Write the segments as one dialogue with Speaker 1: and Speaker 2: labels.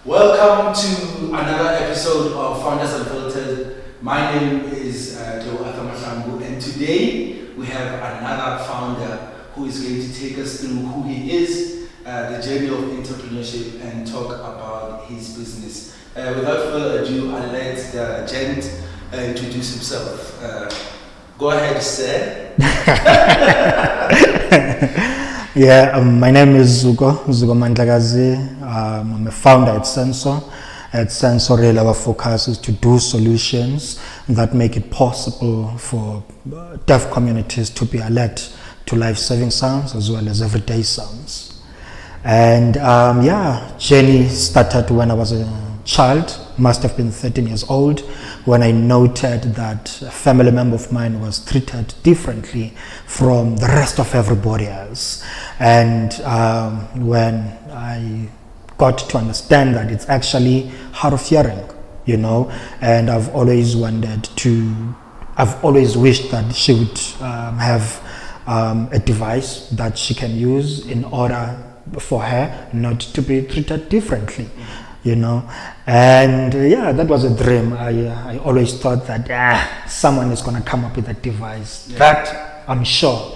Speaker 1: Welcome to another episode of Founders Unfiltered. My name is Mahlangu, and today we have another founder who is going to take us through who he is, the journey of entrepreneurship, and talk about his business. Without further ado, I'll let the gent introduce himself. Go ahead, sir.
Speaker 2: My name is Zuko Mandlakazi. I'm a founder at Senso. At Senso, really our focus is to do solutions that make it possible for deaf communities to be alert to life-saving sounds as well as everyday sounds. And journey started when I was a child, must have been 13 years old, when I noted that a family member of mine was treated differently from the rest of everybody else. And when I got to understand that it's actually hard of hearing, and I've always wished that she would have a device that she can use in order for her not to be treated differently. And that was a dream. I always thought that someone is going to come up with a device. That I'm sure.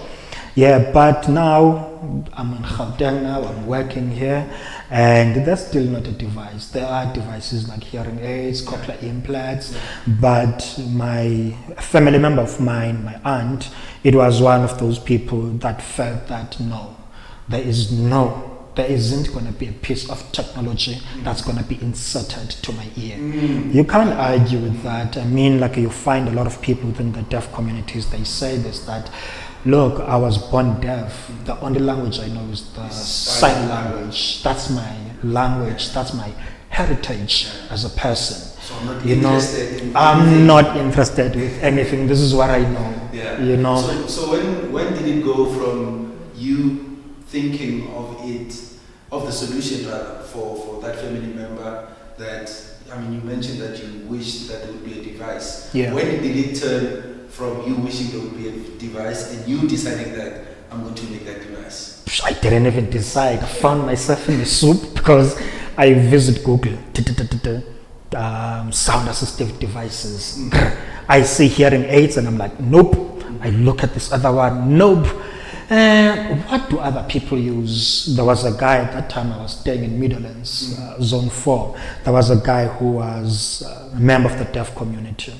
Speaker 2: But now I'm in Gauteng now, I'm working here, and that's still not a device. There are devices like hearing aids, cochlear implants, but my family member of mine, my aunt, it was one of those people that felt that no, there isn't going to be a piece of technology that's going to be inserted to my ear. You can't argue with that. I mean, like you find a lot of people within the deaf communities, they say this, that, look, I was born deaf. The only language I know is the sign language. That's my language. That's my heritage as a person.
Speaker 1: So I'm not interested in
Speaker 2: I'm not interested with anything. This is what I know.
Speaker 1: So when did it go from you thinking of the solution for that family member that, you mentioned that you wished that there would be a device.
Speaker 2: Yeah.
Speaker 1: When did it turn from you wishing there would be a device and you deciding that I'm going to make that device?
Speaker 2: I didn't even decide. I found myself in the soup because I visit Google, sound assistive devices. I see hearing aids and I'm like, nope. I look at this other one, nope. What do other people use? There was a guy at that time, I was staying in Midlands, Zone 4. There was a guy who was a member of the deaf community.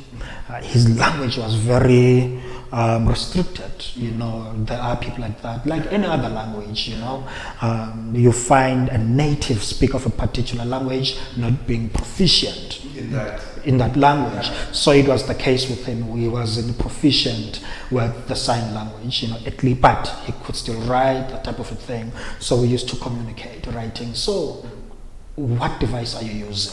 Speaker 2: His language was very restricted. There are people like that, like any other language. You find a native speaker of a particular language not being proficient in that language. So it was the case with him. He wasn't proficient with the sign language, but he could still write, that type of a thing. So we used to communicate writing. So what device are you using?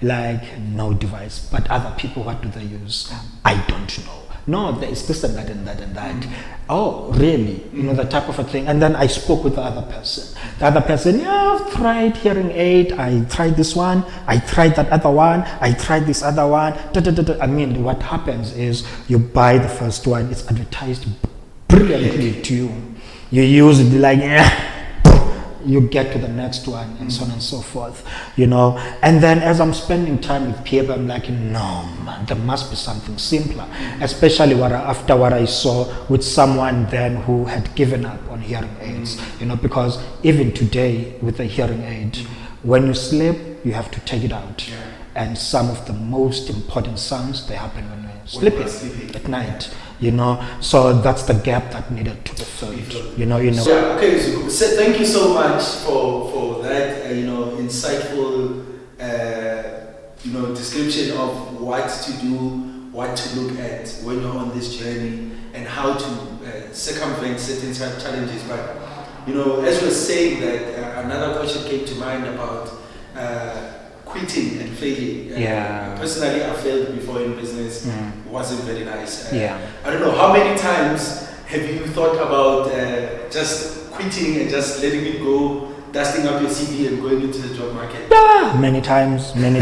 Speaker 2: Like, no device. But other people, what do they use? I don't know. No, there is this and that and that and that. Oh, really? That type of a thing. And then I spoke with the other person. The other person, I've tried hearing aid. I tried this one. I tried that other one. I tried this other one. I mean, what happens is you buy the first one. It's advertised brilliantly to you. You use it like, you get to the next one, and so on and so forth, And then as I'm spending time with people, I'm like, no, man, there must be something simpler. Especially after what I saw with someone then who had given up on hearing aids, because even today with a hearing aid, when you sleep, you have to take it out. And some of the most important sounds, they happen when we're sleeping at night. So that's the gap that needed to be filled.
Speaker 1: Okay, so thank you so much for that, insightful, description of what to do, what to look at when you're on this journey, and how to circumvent certain challenges. But as you were saying that, another question came to mind about quitting and failing. Personally, I failed before in business. It wasn't very nice. I don't know, how many times have you thought about just quitting and just letting it go, dusting up your CV and going into the job market?
Speaker 2: Many times. It's been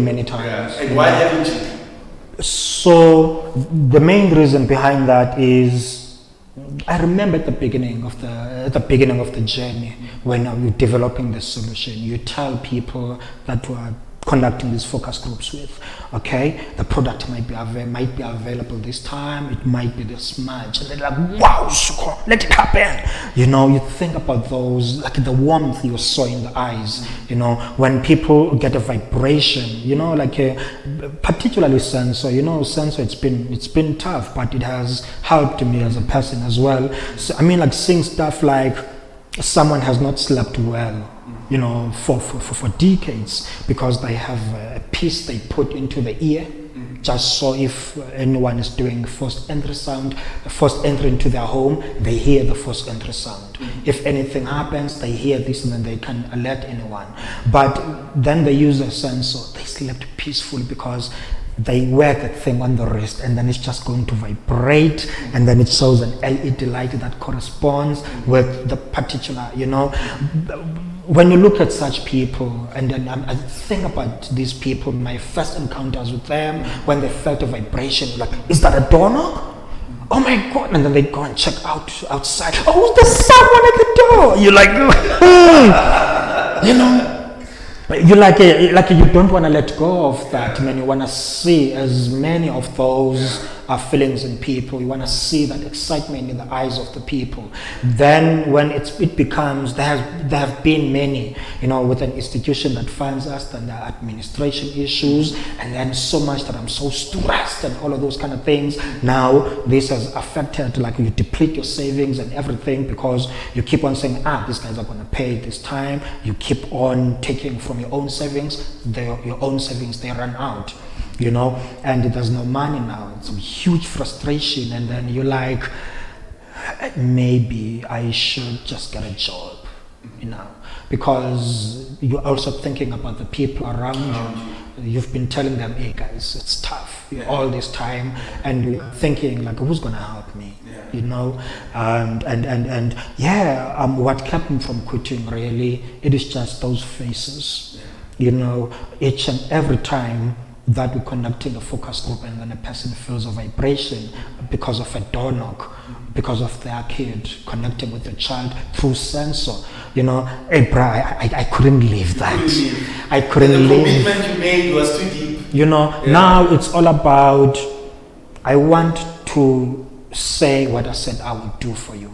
Speaker 2: many times.
Speaker 1: And why haven't you?
Speaker 2: So the main reason behind that is I remember at the beginning of the journey, when you're developing the solution, you tell people that you are conducting these focus groups with, okay, the product might be available this time, it might be this much, and they're like, wow, Zuko, let it happen. You know, you think about those, like the warmth you saw in the eyes, you know, when people get a vibration, you know, like particularly Senso, you know, Senso, it's been tough, but it has helped me as a person as well. So, I mean, like seeing stuff like someone has not slept well, you know, for decades, because they have a piece they put into the ear, just so if anyone is doing forced entry into their home, they hear the forced entry sound. If anything happens, they hear this and then they can alert anyone. But then they use a sensor, they slept peacefully because they wear that thing on the wrist, and then it's just going to vibrate, and then it shows an LED light that corresponds with the particular, you know. When you look at such people, and then I think about these people, my first encounters with them, when they felt a vibration, like, is that a doorknob? Oh my God, and then they go and check outside. Oh, there's someone at the door. You're like, you know, you like you don't want to let go of that, man. You want to see as many of those feelings in people. You want to see that excitement in the eyes of the people. Then when it becomes, there have been many, you know, with an institution that funds us, and there are administration issues, and then so much that I'm so stressed and all of those kind of things. Now this has affected, like, you deplete your savings and everything, because you keep on saying, these guys are going to pay this time. You keep on taking from your own savings. Your own savings, they run out, you know, and there's no money now. It's a huge frustration, and then you're like, maybe I should just get a job, you know, because you're also thinking about the people around you. You've been telling them, hey guys, it's tough all this time, and you're thinking like, who's gonna help me? You know, and what kept me from quitting, really, it is just those faces, you know, each and every time that we're conducting a focus group, and then a person feels a vibration because of a door knock, because of their kid connecting with the child through Senso. You know, hey bro, I couldn't leave that. I couldn't leave.
Speaker 1: The commitment you made was too deep.
Speaker 2: You know, now it's all about, I want to say what I said I would do for you.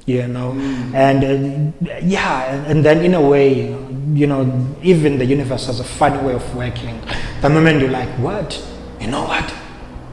Speaker 2: You know, and and then in a way, you know, even the universe has a funny way of working. The moment you're like, what? You know what?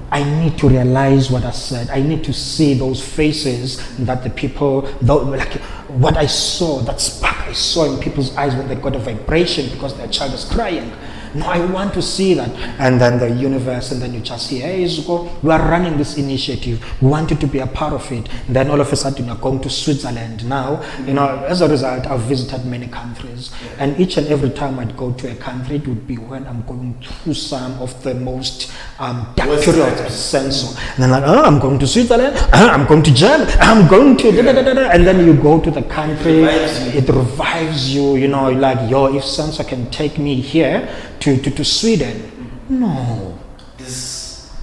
Speaker 2: I need to realize what I said. I need to see those faces that the people, like what I saw, that spark I saw in people's eyes when they got a vibration because their child is crying. No, I want to see that. And then the universe, and then you just see, hey Zuko, we are running this initiative. We want you to be a part of it. And then all of a sudden you're going to Switzerland now. You know, as a result, I've visited many countries. And each and every time I'd go to a country, it would be when I'm going through some of the most dark periods of Senso. And then like, I'm going to Switzerland, I'm going to Germany, I'm going to and then you go to the country, it revives you, you know, like, if Senso can take me here to Sweden, no,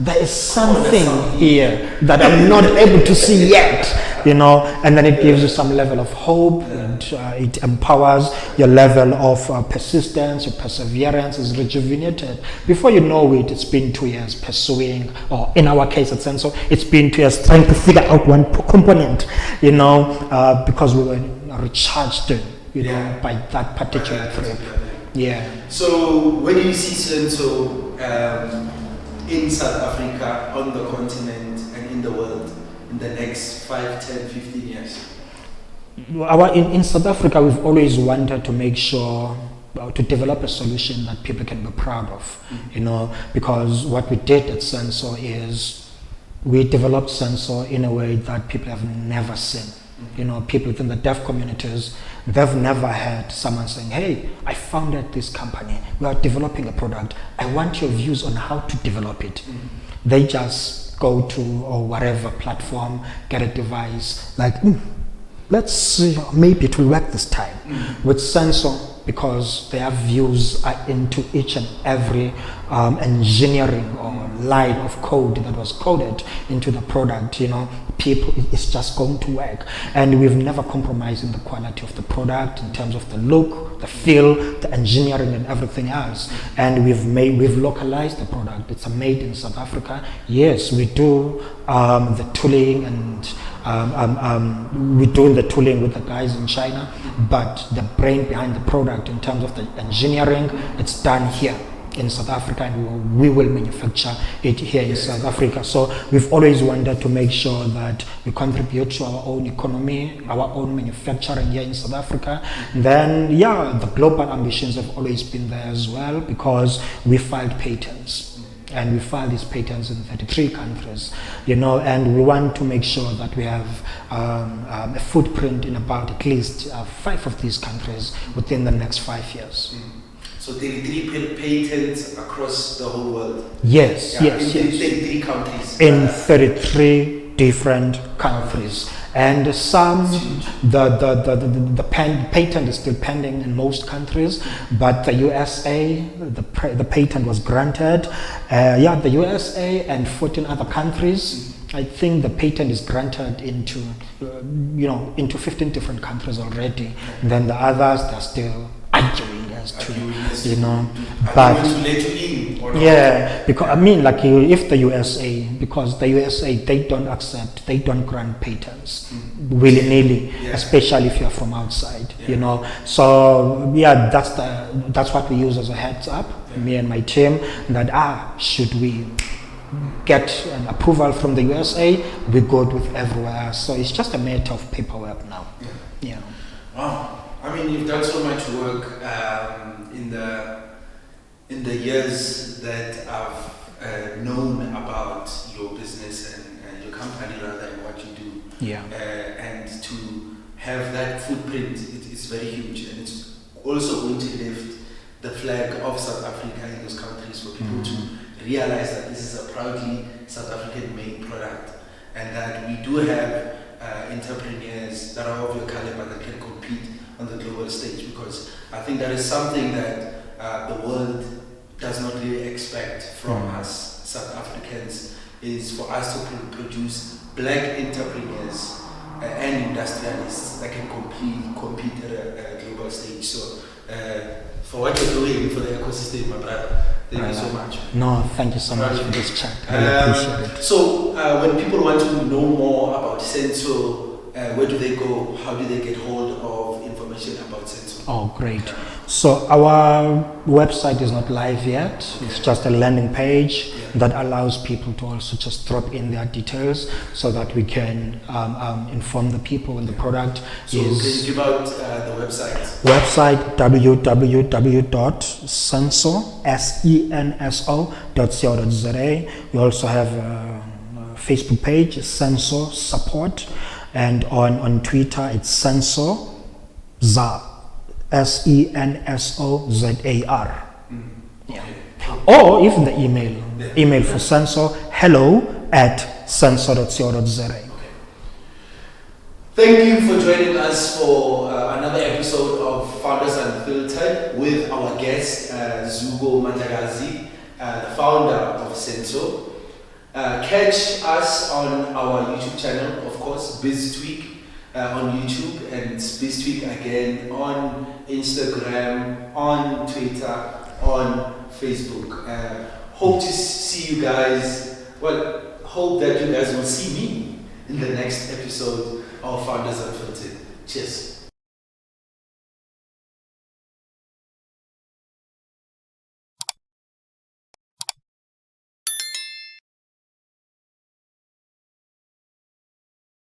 Speaker 2: there is something here that I'm not able to see yet, you know, and then it gives you some level of hope, and it empowers your level of persistence. Your perseverance is rejuvenated. Before you know it, it's been 2 years pursuing, or in our case at Senso, it's been 2 years trying to figure out one component, you know, because we were recharged, you know, by that particular trip. Yeah.
Speaker 1: So when do you see Senso in South Africa, on the continent, and in the world in the next 5, 10, 15 years?
Speaker 2: In South Africa, we've always wanted to make sure to develop a solution that people can be proud of, you know, because what we did at Senso is we developed Senso in a way that people have never seen. You know, people within the deaf communities, they've never heard someone saying, hey, I founded this company, we are developing a product, I want your views on how to develop it. They just go to or whatever platform, get a device, like, let's see, maybe it will work this time. With Senso, because their views are into each and every engineering or line of code that was coded into the product. People, it's just going to work, and we've never compromised in the quality of the product in terms of the look, the feel, the engineering, and everything else. And we've localized the product. It's made in South Africa. Yes, we do the tooling, and we're doing the tooling with the guys in China, but the brain behind the product in terms of the engineering, it's done here in South Africa, and we will manufacture it here in South Africa. So we've always wanted to make sure that we contribute to our own economy, our own manufacturing here in South Africa. And then, the global ambitions have always been there as well, because we filed patents. And we file these patents in 33 countries, and we want to make sure that we have a footprint in about at least 5 of these countries within the next 5 years.
Speaker 1: So 33 patents across the whole world?
Speaker 2: Yes.
Speaker 1: In 33 countries?
Speaker 2: In 33 different countries. And some, the patent is still pending in most countries, but the USA, the patent was granted. The USA and 14 other countries. I think the patent is granted into 15 different countries already. And then the others, they're still arguing as to, but
Speaker 1: to let you in or not?
Speaker 2: Yeah, because if the USA, because the USA, they don't grant patents willy-nilly, especially if you're from outside, So that's what we use as a heads up, me and my team, that should we get an approval from the USA, we go with everywhere. So it's just a matter of paperwork now. Yeah.
Speaker 1: Wow. I mean, you've done so much work in the years that I've known about your business and your company, rather, and what you do.
Speaker 2: Yeah.
Speaker 1: And to have that footprint, it's very huge, and it's also going to lift the flag of South Africa in those countries for people to realize that this is a proudly South African-made product, and that we do have entrepreneurs that are of your caliber that can compete on the global stage, because I think that is something that the world does not really expect from us South Africans, is for us to produce black entrepreneurs and industrialists that can compete at a global stage. So for what you're doing for the ecosystem, my brother, thank you so much.
Speaker 2: No, thank you so much for this chat. I appreciate it.
Speaker 1: So when people want to know more about Senso, where do they go? How do they get hold of information about Senso?
Speaker 2: Oh, great. So our website is not live yet. It's just a landing page that allows people to also just drop in their details so that we can inform the people when the product
Speaker 1: so
Speaker 2: is...
Speaker 1: can you give out the website?
Speaker 2: Website www.senso.co.za. We also have a Facebook page, Senso Support. And on Twitter, it's Senso Za, SENSOZAR. Yeah. Or even the email for Senso, hello@senso.co.za.
Speaker 1: Thank you for joining us for another episode of Founders Unfiltered with our guest, Zuko Mandlakazi, the founder of Senso. Catch us on our YouTube channel, of course, BizTweak on YouTube, and BizTweak again on Instagram, on Twitter, on Facebook. Hope to see you guys. Well, hope that you guys will see me in the next episode of Founders Unfiltered. Cheers.